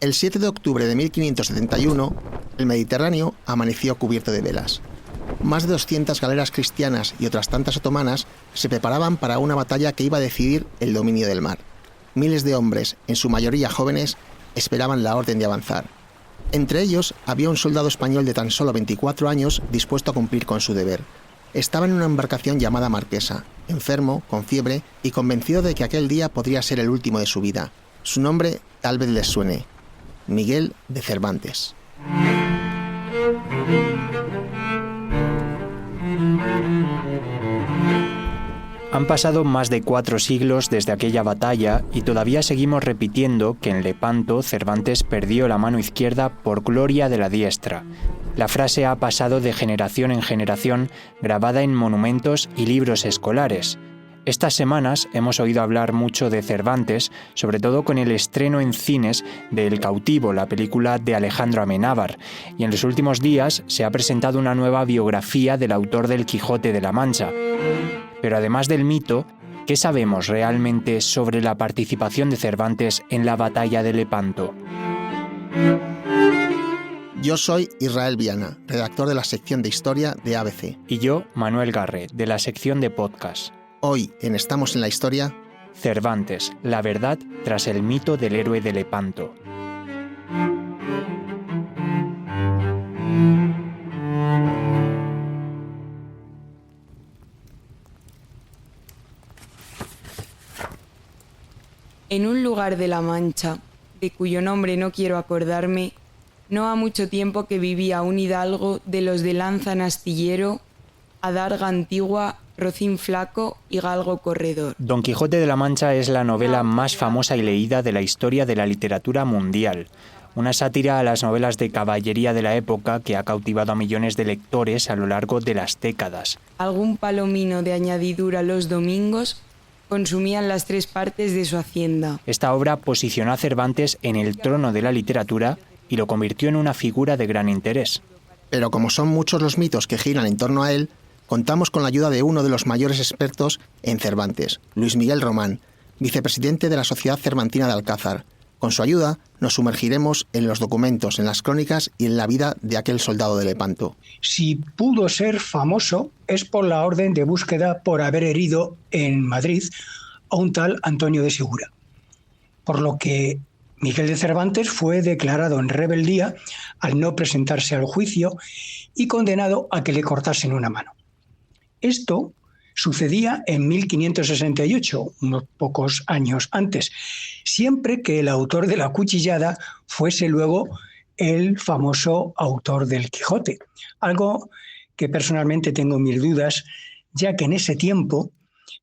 El 7 de octubre de 1571, el Mediterráneo amaneció cubierto de velas. Más de 200 galeras cristianas y otras tantas otomanas se preparaban para una batalla que iba a decidir el dominio del mar. Miles de hombres, en su mayoría jóvenes, esperaban la orden de avanzar. Entre ellos había un soldado español de tan solo 24 años dispuesto a cumplir con su deber. Estaba en una embarcación llamada Marquesa, enfermo, con fiebre y convencido de que aquel día podría ser el último de su vida. Su nombre tal vez les suene: Miguel de Cervantes. Han pasado más de 4 siglos desde aquella batalla y todavía seguimos repitiendo que en Lepanto Cervantes perdió la mano izquierda por gloria de la diestra. La frase ha pasado de generación en generación, grabada en monumentos y libros escolares. Estas semanas hemos oído hablar mucho de Cervantes, sobre todo con el estreno en cines de El cautivo, la película de Alejandro Amenábar, y en los últimos días se ha presentado una nueva biografía del autor del Quijote de la Mancha. Pero además del mito, ¿qué sabemos realmente sobre la participación de Cervantes en la batalla de Lepanto? Yo soy Israel Viana, redactor de la sección de Historia de ABC. Y yo, Manuel Garre, de la sección de Podcast. Hoy, en Estamos en la Historia, Cervantes, la verdad tras el mito del héroe de Lepanto. En un lugar de la Mancha, de cuyo nombre no quiero acordarme, no ha mucho tiempo que vivía un hidalgo de los de lanza en astillero, adarga antigua, rocín flaco y galgo corredor. Don Quijote de la Mancha es la novela más famosa y leída de la historia de la literatura mundial. Una sátira a las novelas de caballería de la época que ha cautivado a millones de lectores a lo largo de las décadas. Algún palomino de añadidura los domingos consumían las 3 partes de su hacienda. Esta obra posicionó a Cervantes en el trono de la literatura y lo convirtió en una figura de gran interés. Pero como son muchos los mitos que giran en torno a él, contamos con la ayuda de uno de los mayores expertos en Cervantes, Luis Miguel Román, vicepresidente de la Sociedad Cervantina de Alcázar. Con su ayuda nos sumergiremos en los documentos, en las crónicas y en la vida de aquel soldado de Lepanto. Si pudo ser famoso es por la orden de búsqueda por haber herido en Madrid a un tal Antonio de Segura, por lo que Miguel de Cervantes fue declarado en rebeldía al no presentarse al juicio y condenado a que le cortasen una mano. Esto sucedía en 1568, unos pocos años antes, siempre que el autor de la cuchillada fuese luego el famoso autor del Quijote, algo que personalmente tengo mis dudas, ya que en ese tiempo,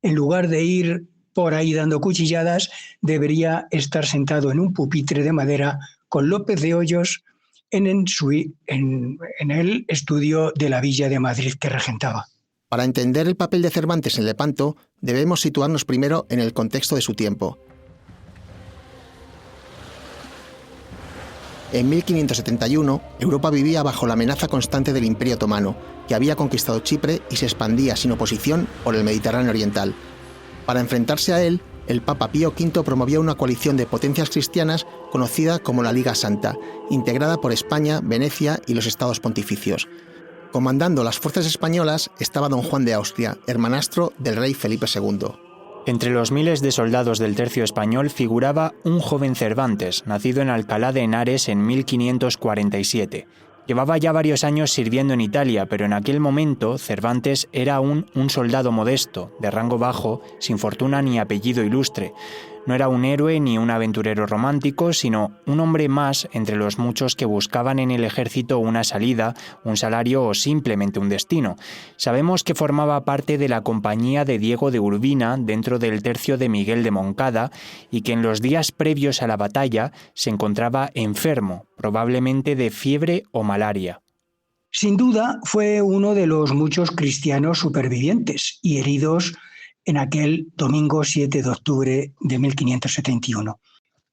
en lugar de ir por ahí dando cuchilladas, debería estar sentado en un pupitre de madera con López de Hoyos en el estudio de la Villa de Madrid que regentaba. Para entender el papel de Cervantes en Lepanto, debemos situarnos primero en el contexto de su tiempo. En 1571, Europa vivía bajo la amenaza constante del Imperio Otomano, que había conquistado Chipre y se expandía sin oposición por el Mediterráneo oriental. Para enfrentarse a él, el Papa Pío V promovió una coalición de potencias cristianas conocida como la Liga Santa, integrada por España, Venecia y los Estados Pontificios. Comandando las fuerzas españolas estaba don Juan de Austria, hermanastro del rey Felipe II. Entre los miles de soldados del tercio español figuraba un joven Cervantes, nacido en Alcalá de Henares en 1547. Llevaba ya varios años sirviendo en Italia, pero en aquel momento Cervantes era aún un soldado modesto, de rango bajo, sin fortuna ni apellido ilustre. No era un héroe ni un aventurero romántico, sino un hombre más entre los muchos que buscaban en el ejército una salida, un salario o simplemente un destino. Sabemos que formaba parte de la compañía de Diego de Urbina dentro del tercio de Miguel de Moncada y que en los días previos a la batalla se encontraba enfermo, probablemente de fiebre o malaria. Sin duda fue uno de los muchos cristianos supervivientes y heridos en aquel domingo 7 de octubre de 1571.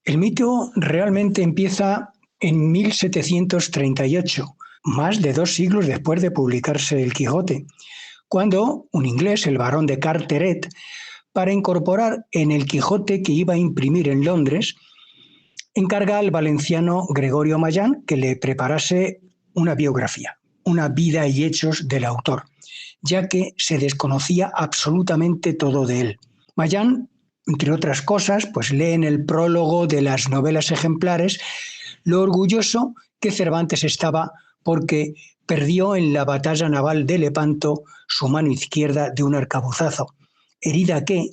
El mito realmente empieza en 1738, más de 2 siglos después de publicarse El Quijote, cuando un inglés, el barón de Carteret, para incorporar en el Quijote que iba a imprimir en Londres, encarga al valenciano Gregorio Mallán que le preparase una biografía, una vida y hechos del autor, ya que se desconocía absolutamente todo de él. Mallán, entre otras cosas, pues lee en el prólogo de las novelas ejemplares lo orgulloso que Cervantes estaba porque perdió en la batalla naval de Lepanto su mano izquierda de un arcabuzazo, herida que,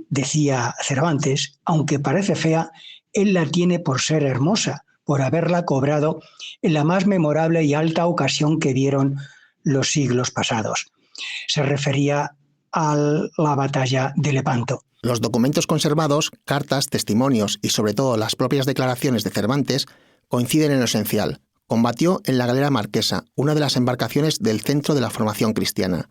decía Cervantes, aunque parece fea, él la tiene por ser hermosa, por haberla cobrado en la más memorable y alta ocasión que vieron los siglos pasados. Se refería a la batalla de Lepanto. Los documentos conservados, cartas, testimonios y sobre todo las propias declaraciones de Cervantes coinciden en lo esencial. Combatió en la galera marquesa, una de las embarcaciones del centro de la formación cristiana.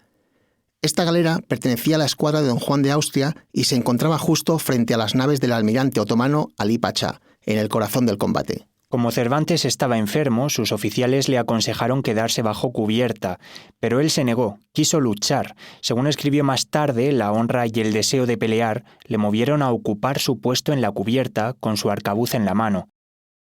Esta galera pertenecía a la escuadra de don Juan de Austria y se encontraba justo frente a las naves del almirante otomano Alí Pachá, en el corazón del combate. Como Cervantes estaba enfermo, sus oficiales le aconsejaron quedarse bajo cubierta, pero él se negó, quiso luchar. Según escribió más tarde, la honra y el deseo de pelear le movieron a ocupar su puesto en la cubierta con su arcabuz en la mano.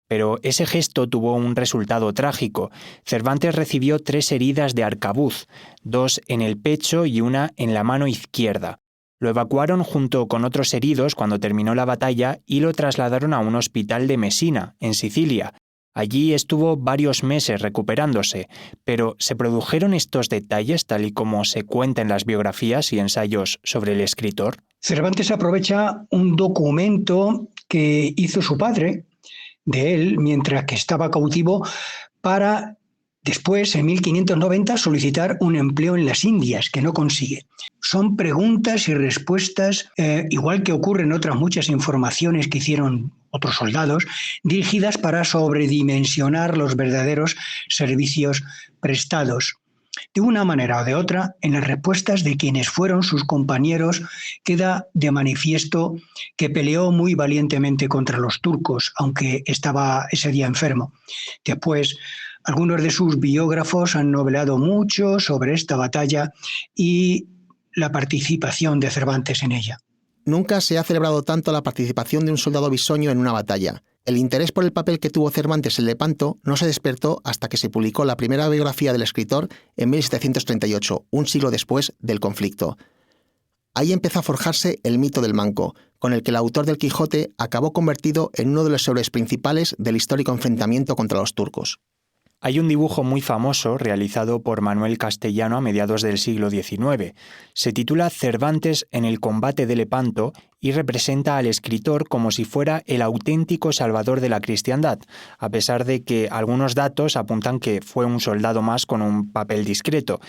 Pero ese gesto tuvo un resultado trágico. Cervantes recibió 3 heridas de arcabuz, 2 en el pecho y 1 en la mano izquierda. Lo evacuaron junto con otros heridos cuando terminó la batalla y lo trasladaron a un hospital de Mesina, en Sicilia. Allí estuvo varios meses recuperándose, pero ¿se produjeron estos detalles tal y como se cuenta en las biografías y ensayos sobre el escritor? Cervantes aprovecha un documento que hizo su padre de él mientras que estaba cautivo para después, en 1590, solicitar un empleo en las Indias, que no consigue. Son preguntas y respuestas, igual que ocurre en otras muchas informaciones que hicieron otros soldados, dirigidas para sobredimensionar los verdaderos servicios prestados. De una manera o de otra, en las respuestas de quienes fueron sus compañeros queda de manifiesto que peleó muy valientemente contra los turcos, aunque estaba ese día enfermo. Después, algunos de sus biógrafos han novelado mucho sobre esta batalla y la participación de Cervantes en ella. Nunca se ha celebrado tanto la participación de un soldado bisoño en una batalla. El interés por el papel que tuvo Cervantes en Lepanto no se despertó hasta que se publicó la primera biografía del escritor en 1738, un siglo después del conflicto. Ahí empezó a forjarse el mito del manco, con el que el autor del Quijote acabó convertido en uno de los héroes principales del histórico enfrentamiento contra los turcos. Hay un dibujo muy famoso realizado por Manuel Castellano a mediados del siglo XIX. Se titula Cervantes en el combate de Lepanto y representa al escritor como si fuera el auténtico salvador de la cristiandad, a pesar de que algunos datos apuntan que fue un soldado más con un papel discreto.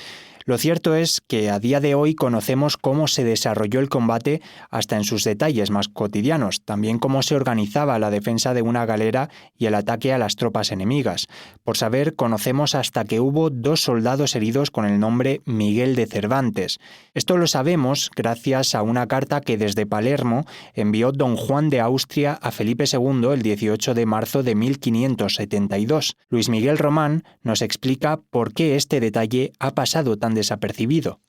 Lo cierto es que a día de hoy conocemos cómo se desarrolló el combate hasta en sus detalles más cotidianos, también cómo se organizaba la defensa de una galera y el ataque a las tropas enemigas. Por saber, conocemos hasta que hubo 2 soldados heridos con el nombre Miguel de Cervantes. Esto lo sabemos gracias a una carta que desde Palermo envió don Juan de Austria a Felipe II el 18 de marzo de 1572. Luis Miguel Román nos explica por qué este detalle ha pasado tan desapercibido.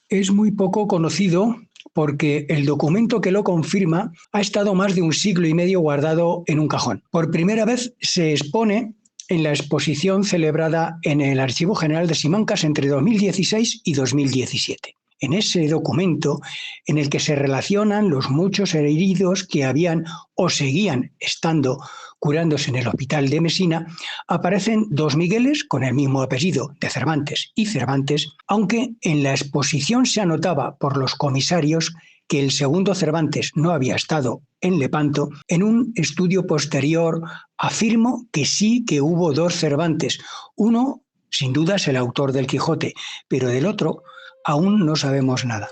Es muy poco conocido porque el documento que lo confirma ha estado más de 1 siglo y medio guardado en un cajón. Por primera vez se expone en la exposición celebrada en el Archivo General de Simancas entre 2016 y 2017. En ese documento, en el que se relacionan los muchos heridos que habían o seguían estando curándose en el hospital de Mesina, aparecen 2 Migueles con el mismo apellido de Cervantes y Cervantes, aunque en la exposición se anotaba por los comisarios que el segundo Cervantes no había estado en Lepanto. En un estudio posterior afirmo que sí que hubo 2 Cervantes. Uno, sin duda, es el autor del Quijote, pero del otro aún no sabemos nada.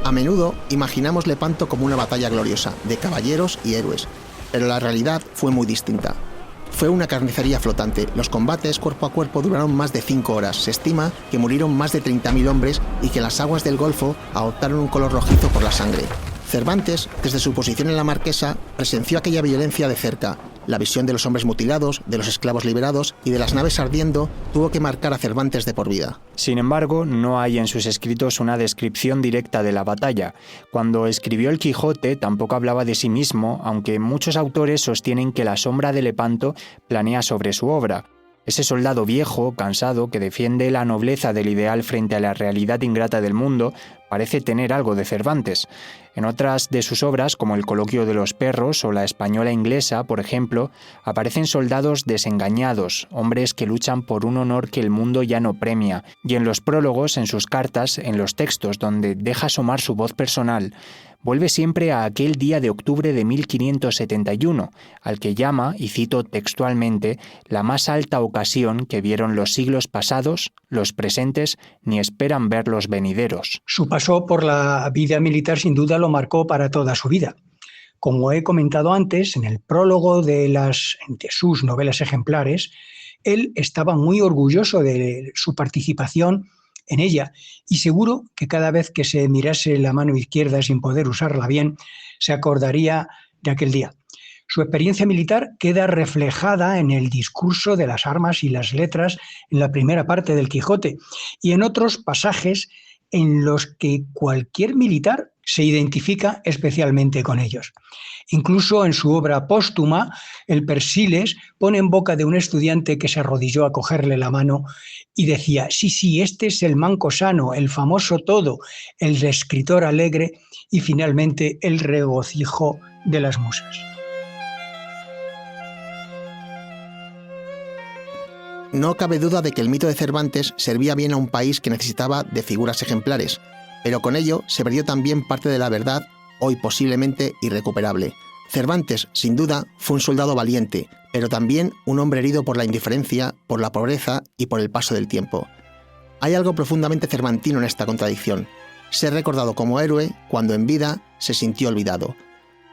A menudo imaginamos Lepanto como una batalla gloriosa, de caballeros y héroes, pero la realidad fue muy distinta. Fue una carnicería flotante. Los combates cuerpo a cuerpo duraron más de 5 horas. Se estima que murieron más de 30.000 hombres y que las aguas del Golfo adoptaron un color rojizo por la sangre. Cervantes, desde su posición en la Marquesa, presenció aquella violencia de cerca La visión de los hombres mutilados, de los esclavos liberados y de las naves ardiendo tuvo que marcar a Cervantes de por vida. Sin embargo, no hay en sus escritos una descripción directa de la batalla. Cuando escribió El Quijote tampoco hablaba de sí mismo, aunque muchos autores sostienen que la sombra de Lepanto planea sobre su obra. Ese soldado viejo, cansado, que defiende la nobleza del ideal frente a la realidad ingrata del mundo, parece tener algo de Cervantes. En otras de sus obras, como El Coloquio de los Perros o La Española Inglesa, por ejemplo, aparecen soldados desengañados, hombres que luchan por un honor que el mundo ya no premia, y en los prólogos, en sus cartas, en los textos donde deja asomar su voz personal, vuelve siempre a aquel día de octubre de 1571, al que llama, y cito textualmente, la más alta ocasión que vieron los siglos pasados, los presentes, ni esperan ver los venideros. Su paso por la vida militar sin duda lo marcó para toda su vida. Como he comentado antes, en el prólogo de sus novelas ejemplares, él estaba muy orgulloso de su participación en ella, y seguro que cada vez que se mirase la mano izquierda sin poder usarla bien, se acordaría de aquel día. Su experiencia militar queda reflejada en el discurso de las armas y las letras en la primera parte del Quijote y en otros pasajes en los que cualquier militar se identifica especialmente con ellos. Incluso en su obra póstuma, el Persiles pone en boca de un estudiante que se arrodilló a cogerle la mano y decía: sí, este es el manco sano, el famoso todo, el escritor alegre y finalmente el regocijo de las musas. No cabe duda de que el mito de Cervantes servía bien a un país que necesitaba de figuras ejemplares, pero con ello se perdió también parte de la verdad, hoy posiblemente irrecuperable. Cervantes, sin duda, fue un soldado valiente, pero también un hombre herido por la indiferencia, por la pobreza y por el paso del tiempo. Hay algo profundamente cervantino en esta contradicción: ser recordado como héroe cuando en vida se sintió olvidado.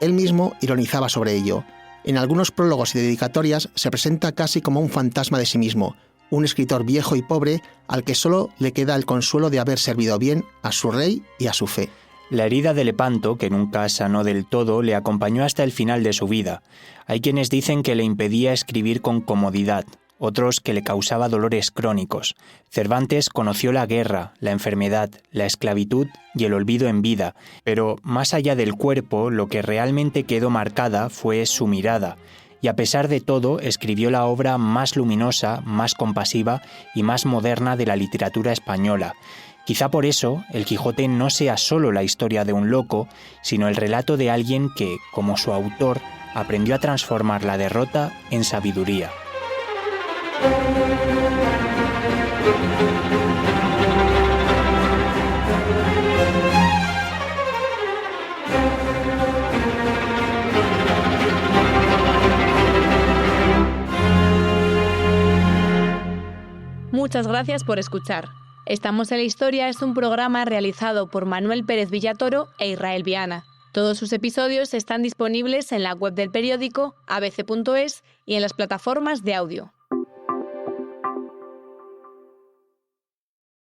Él mismo ironizaba sobre ello. En algunos prólogos y dedicatorias se presenta casi como un fantasma de sí mismo, un escritor viejo y pobre al que solo le queda el consuelo de haber servido bien a su rey y a su fe. La herida de Lepanto, que nunca sanó del todo, le acompañó hasta el final de su vida. Hay quienes dicen que le impedía escribir con comodidad, otros que le causaba dolores crónicos. Cervantes conoció la guerra, la enfermedad, la esclavitud y el olvido en vida, pero más allá del cuerpo, lo que realmente quedó marcada fue su mirada, y a pesar de todo escribió la obra más luminosa, más compasiva y más moderna de la literatura española. Quizá por eso El Quijote no sea solo la historia de un loco, sino el relato de alguien que, como su autor, aprendió a transformar la derrota en sabiduría. Muchas gracias por escuchar. Estamos en la Historia es un programa realizado por Manuel Pérez Villatoro e Israel Viana. Todos sus episodios están disponibles en la web del periódico abc.es y en las plataformas de audio.